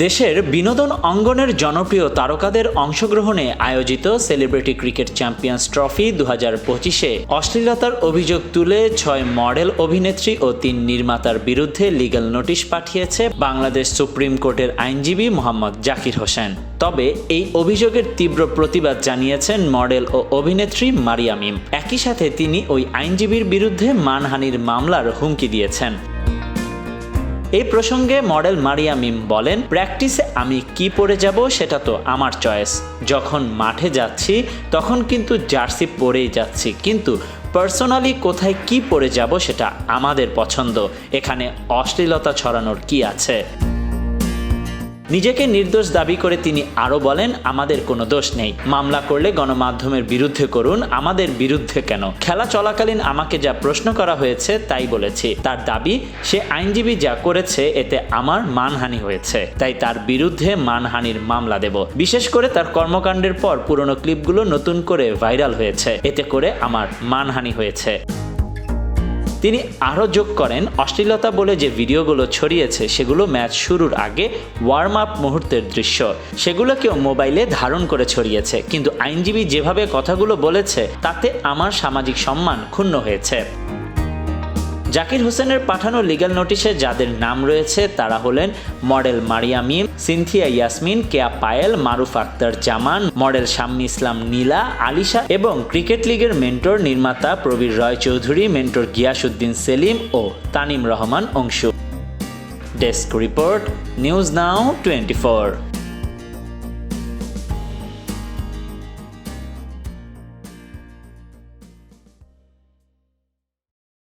দেশের বিনোদন অঙ্গনের জনপ্রিয় তারকাদের অংশগ্রহণে আয়োজিত সেলিব্রিটি ক্রিকেট চ্যাম্পিয়ন্স ট্রফি 2025-এ অশ্লীলতার অভিযোগ তুলে 6 মডেল অভিনেত্রী ও 3 নির্মাতার বিরুদ্ধে লিগ্যাল নোটিশ পাঠিয়েছে বাংলাদেশ সুপ্রিম কোর্টের আইনজীবী মোহাম্মদ জাকির হোসেন। তবে এই অভিযোগের তীব্র প্রতিবাদ জানিয়েছেন মডেল ও অভিনেত্রী মারিয়া মিম। একই সাথে তিনি ওই আইনজীবীর বিরুদ্ধে মানহানির মামলার হুমকি দিয়েছেন। এই প্রসঙ্গে মডেল মারিয়া মিম বলেন, প্র্যাকটিসে আমি কি পরে যাব সেটা তো আমার চয়েস। যখন মাঠে যাচ্ছি তখন কিন্তু জার্সি পরেই যাচ্ছি, কিন্তু পার্সোনালি কোথায় কি পরে যাব সেটা আমাদের পছন্দ। এখানে অশ্লীলতা ছড়ানোর কি আছে? নিজেকে নির্দোষ দাবি করে তিনি আরও বলেন, আমাদের কোনো দোষ নেই, মামলা করলে গণমাধ্যমের বিরুদ্ধে করুন, আমাদের বিরুদ্ধে কেন? খেলা চলাকালীন আমাকে যা প্রশ্ন করা হয়েছে তাই বলেছি। তার দাবি, সে আইনজীবী যা করেছে এতে আমার মানহানি হয়েছে, তাই তার বিরুদ্ধে মানহানির মামলা দেব। বিশেষ করে তার কর্মকাণ্ডের পর পুরনো ক্লিপগুলো নতুন করে ভাইরাল হয়েছে, এতে করে আমার মানহানি হয়েছে। তিনি আরও যোগ করেন, অশ্লীলতা বলে যে ভিডিওগুলো ছড়িয়েছে সেগুলো ম্যাচ শুরুর আগে ওয়ার্ম আপ মুহূর্তের দৃশ্য, সেগুলো কেউ মোবাইলে ধারণ করে ছড়িয়েছে, কিন্তু আইনজীবী যেভাবে কথাগুলো বলেছে তাতে আমার সামাজিক সম্মান ক্ষুণ্ণ হয়েছে। জাকির হোসেনের পাঠানো লিগ্যাল নোটিশে যাদের নাম রয়েছে তারা হলেন মডেল মারিয়া মিম, সিনথিয়া ইয়াসমিন, কেয়া পায়েল, মারুফ আক্তার জামান, মডেল শাম্মী ইসলাম নীলা, আলিশা এবং ক্রিকেট লিগের মেন্টর নির্মাতা প্রবীর রয় চৌধুরী, মেন্টর গিয়াসউদ্দিন সেলিম ও Tanim Rahman Anshu. Desk report, news now 24।